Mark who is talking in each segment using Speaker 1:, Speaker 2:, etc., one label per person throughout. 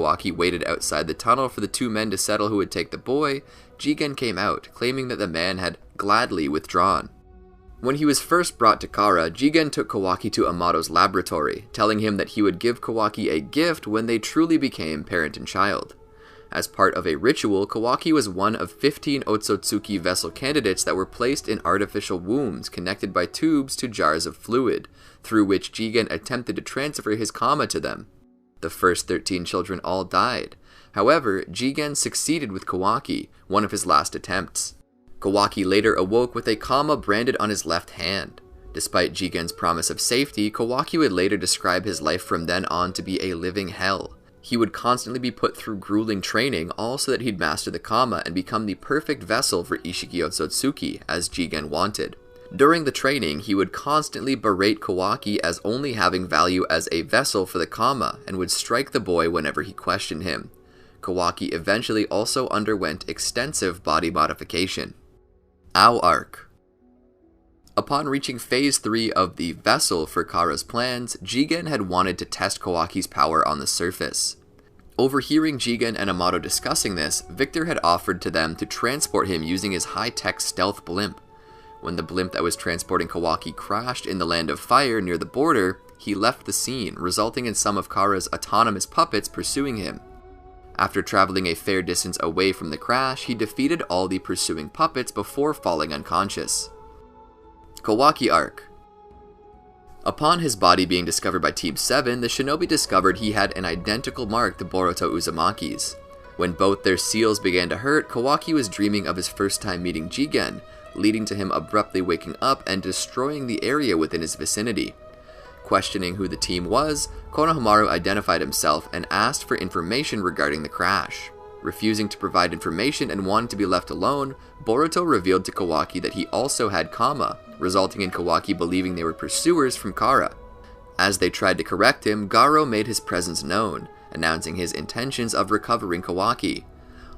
Speaker 1: Kawaki waited outside the tunnel for the two men to settle who would take the boy, Jigen came out, claiming that the man had gladly withdrawn. When he was first brought to Kara, Jigen took Kawaki to Amato's laboratory, telling him that he would give Kawaki a gift when they truly became parent and child. As part of a ritual, Kawaki was one of 15 Otsutsuki vessel candidates that were placed in artificial wombs connected by tubes to jars of fluid, through which Jigen attempted to transfer his kama to them. The first 13 children all died. However, Jigen succeeded with Kawaki, one of his last attempts. Kawaki later awoke with a kama branded on his left hand. Despite Jigen's promise of safety, Kawaki would later describe his life from then on to be a living hell. He would constantly be put through grueling training, all so that he'd master the kama and become the perfect vessel for Ishiki Otsutsuki, as Jigen wanted. During the training, he would constantly berate Kawaki as only having value as a vessel for the kama, and would strike the boy whenever he questioned him. Kawaki eventually also underwent extensive body modification. Ao Arc. Upon reaching Phase 3 of the vessel for Kara's plans, Jigen had wanted to test Kawaki's power on the surface. Overhearing Jigen and Amato discussing this, Victor had offered to them to transport him using his high-tech stealth blimp. When the blimp that was transporting Kawaki crashed in the Land of Fire near the border, he left the scene, resulting in some of Kara's autonomous puppets pursuing him. After traveling a fair distance away from the crash, he defeated all the pursuing puppets before falling unconscious. Kawaki Arc. Upon his body being discovered by Team 7, the shinobi discovered he had an identical mark to Boruto Uzumaki's. When both their seals began to hurt, Kawaki was dreaming of his first time meeting Jigen, leading to him abruptly waking up and destroying the area within his vicinity. Questioning who the team was, Konohamaru identified himself and asked for information regarding the crash. Refusing to provide information and wanting to be left alone, Boruto revealed to Kawaki that he also had kama, resulting in Kawaki believing they were pursuers from Kara. As they tried to correct him, Garo made his presence known, announcing his intentions of recovering Kawaki.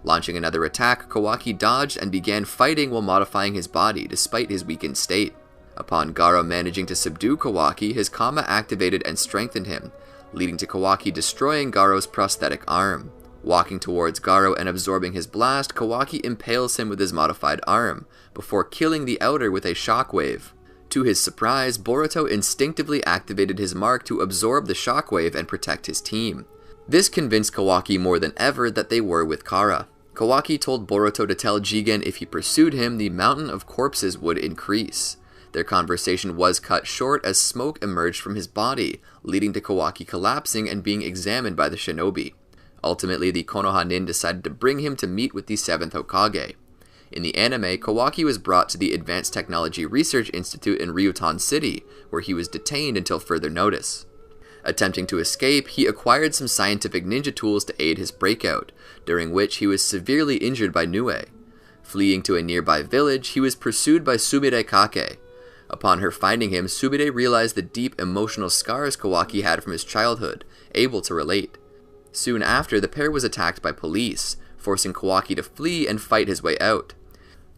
Speaker 1: Launching another attack, Kawaki dodged and began fighting while modifying his body despite his weakened state. Upon Garo managing to subdue Kawaki, his kama activated and strengthened him, leading to Kawaki destroying Garo's prosthetic arm. Walking towards Garo and absorbing his blast, Kawaki impales him with his modified arm, before killing the outer with a shockwave. To his surprise, Boruto instinctively activated his mark to absorb the shockwave and protect his team. This convinced Kawaki more than ever that they were with Kara. Kawaki told Boruto to tell Jigen if he pursued him, the mountain of corpses would increase. Their conversation was cut short as smoke emerged from his body, leading to Kawaki collapsing and being examined by the shinobi. Ultimately, the Konoha nin decided to bring him to meet with the 7th Hokage. In the anime, Kawaki was brought to the Advanced Technology Research Institute in Ryutan City, where he was detained until further notice. Attempting to escape, he acquired some scientific ninja tools to aid his breakout, during which he was severely injured by Nue. Fleeing to a nearby village, he was pursued by Sumire Kake. Upon her finding him, Sumire realized the deep emotional scars Kawaki had from his childhood, able to relate. Soon after, the pair was attacked by police, forcing Kawaki to flee and fight his way out.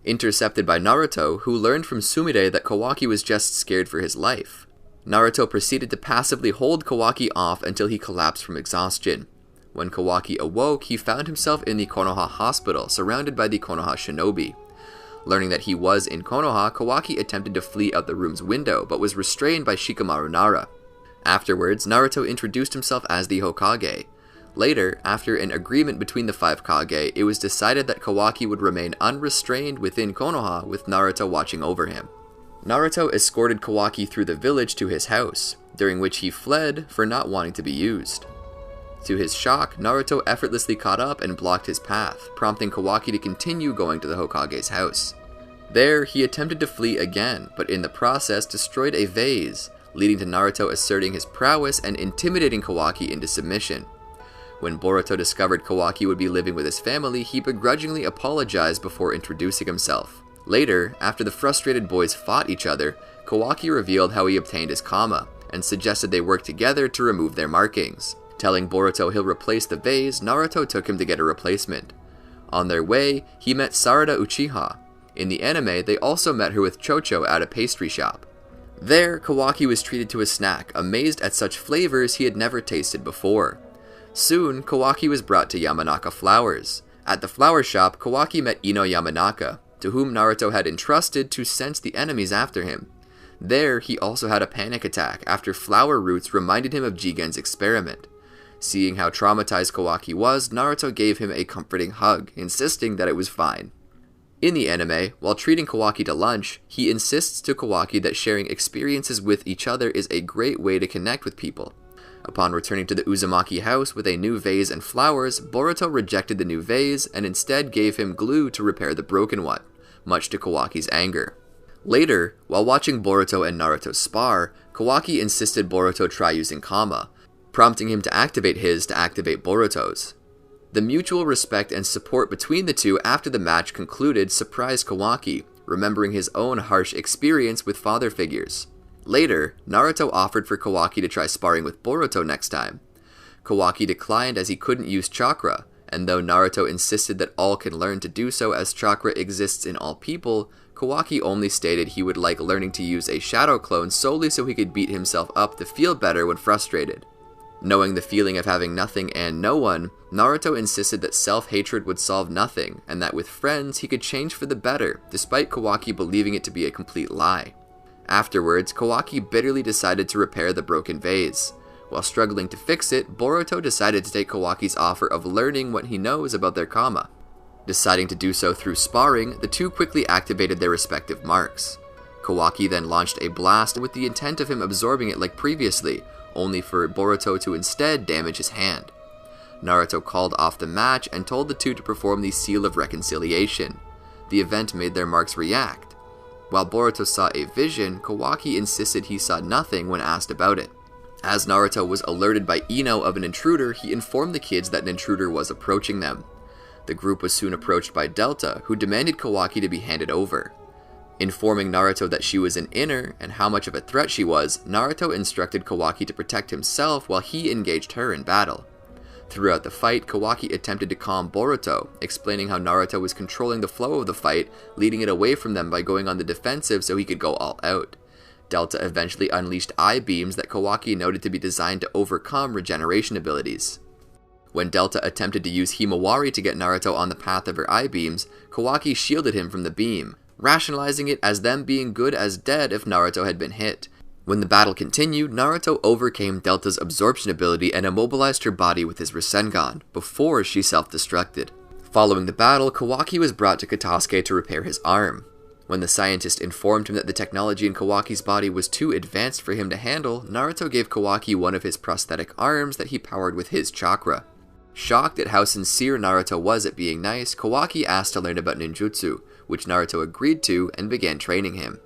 Speaker 1: Intercepted by Naruto, who learned from Sumire that Kawaki was just scared for his life. Naruto proceeded to passively hold Kawaki off until he collapsed from exhaustion. When Kawaki awoke, he found himself in the Konoha hospital, surrounded by the Konoha shinobi. Learning that he was in Konoha, Kawaki attempted to flee out the room's window, but was restrained by Shikamaru Nara. Afterwards, Naruto introduced himself as the Hokage. Later, after an agreement between the 5 Kage, it was decided that Kawaki would remain unrestrained within Konoha, with Naruto watching over him. Naruto escorted Kawaki through the village to his house, during which he fled for not wanting to be used. To his shock, Naruto effortlessly caught up and blocked his path, prompting Kawaki to continue going to the Hokage's house. There, he attempted to flee again, but in the process destroyed a vase, leading to Naruto asserting his prowess and intimidating Kawaki into submission. When Boruto discovered Kawaki would be living with his family, he begrudgingly apologized before introducing himself. Later, after the frustrated boys fought each other, Kawaki revealed how he obtained his kama, and suggested they work together to remove their markings. Telling Boruto he'll replace the vase, Naruto took him to get a replacement. On their way, he met Sarada Uchiha. In the anime, they also met her with Chocho at a pastry shop. There, Kawaki was treated to a snack, amazed at such flavors he had never tasted before. Soon, Kawaki was brought to Yamanaka Flowers. At the flower shop, Kawaki met Ino Yamanaka, to whom Naruto had entrusted to sense the enemies after him. There, he also had a panic attack after flower roots reminded him of Jigen's experiment. Seeing how traumatized Kawaki was, Naruto gave him a comforting hug, insisting that it was fine. In the anime, while treating Kawaki to lunch, he insists to Kawaki that sharing experiences with each other is a great way to connect with people. Upon returning to the Uzumaki house with a new vase and flowers, Boruto rejected the new vase and instead gave him glue to repair the broken one, much to Kawaki's anger. Later, while watching Boruto and Naruto spar, Kawaki insisted Boruto try using Kama, prompting him to activate his to activate Boruto's. The mutual respect and support between the two after the match concluded surprised Kawaki, remembering his own harsh experience with father figures. Later, Naruto offered for Kawaki to try sparring with Boruto next time. Kawaki declined as he couldn't use chakra, and though Naruto insisted that all can learn to do so as chakra exists in all people, Kawaki only stated he would like learning to use a shadow clone solely so he could beat himself up to feel better when frustrated. Knowing the feeling of having nothing and no one, Naruto insisted that self-hatred would solve nothing, and that with friends he could change for the better, despite Kawaki believing it to be a complete lie. Afterwards, Kawaki bitterly decided to repair the broken vase. While struggling to fix it, Boruto decided to take Kawaki's offer of learning what he knows about their Kama. Deciding to do so through sparring, the two quickly activated their respective marks. Kawaki then launched a blast with the intent of him absorbing it like previously, only for Boruto to instead damage his hand. Naruto called off the match and told the two to perform the Seal of Reconciliation. The event made their marks react. While Boruto saw a vision, Kawaki insisted he saw nothing when asked about it. As Naruto was alerted by Ino of an intruder, he informed the kids that an intruder was approaching them. The group was soon approached by Delta, who demanded Kawaki to be handed over. Informing Naruto that she was an inner and how much of a threat she was, Naruto instructed Kawaki to protect himself while he engaged her in battle. Throughout the fight, Kawaki attempted to calm Boruto, explaining how Naruto was controlling the flow of the fight, leading it away from them by going on the defensive so he could go all out. Delta eventually unleashed eye beams that Kawaki noted to be designed to overcome regeneration abilities. When Delta attempted to use Himawari to get Naruto on the path of her eye beams, Kawaki shielded him from the beam, rationalizing it as them being good as dead if Naruto had been hit. When the battle continued, Naruto overcame Delta's absorption ability and immobilized her body with his Rasengan, before she self-destructed. Following the battle, Kawaki was brought to Katasuke to repair his arm. When the scientist informed him that the technology in Kawaki's body was too advanced for him to handle, Naruto gave Kawaki one of his prosthetic arms that he powered with his chakra. Shocked at how sincere Naruto was at being nice, Kawaki asked to learn about ninjutsu, which Naruto agreed to and began training him.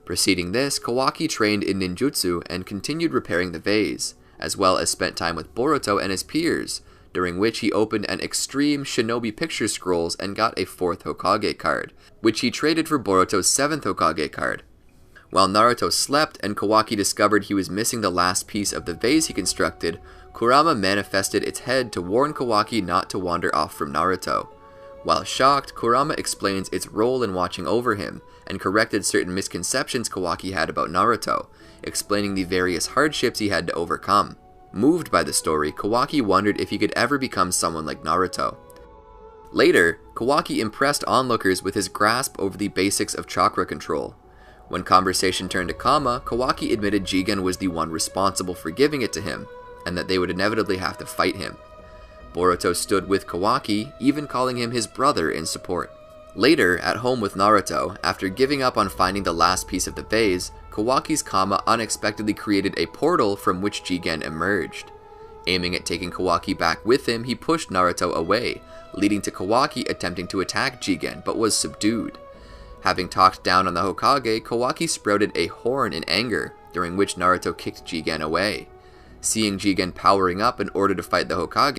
Speaker 1: Preceding this, Kawaki trained in ninjutsu and continued repairing the vase, as well as spent time with Boruto and his peers, during which he opened an extreme shinobi picture scrolls and got a 4th Hokage card, which he traded for Boruto's 7th Hokage card. While Naruto slept and Kawaki discovered he was missing the last piece of the vase he constructed, Kurama manifested its head to warn Kawaki not to wander off from Naruto. While shocked, Kurama explains its role in watching over him, and corrected certain misconceptions Kawaki had about Naruto, explaining the various hardships he had to overcome. Moved by the story, Kawaki wondered if he could ever become someone like Naruto. Later, Kawaki impressed onlookers with his grasp over the basics of chakra control. When conversation turned to Kama, Kawaki admitted Jigen was the one responsible for giving it to him, and that they would inevitably have to fight him. Boruto stood with Kawaki, even calling him his brother in support. Later, at home with Naruto, after giving up on finding the last piece of the vase, Kawaki's Kama unexpectedly created a portal from which Jigen emerged. Aiming at taking Kawaki back with him, he pushed Naruto away, leading to Kawaki attempting to attack Jigen, but was subdued. Having talked down on the Hokage, Kawaki sprouted a horn in anger, during which Naruto kicked Jigen away. Seeing Jigen powering up in order to fight the Hokage,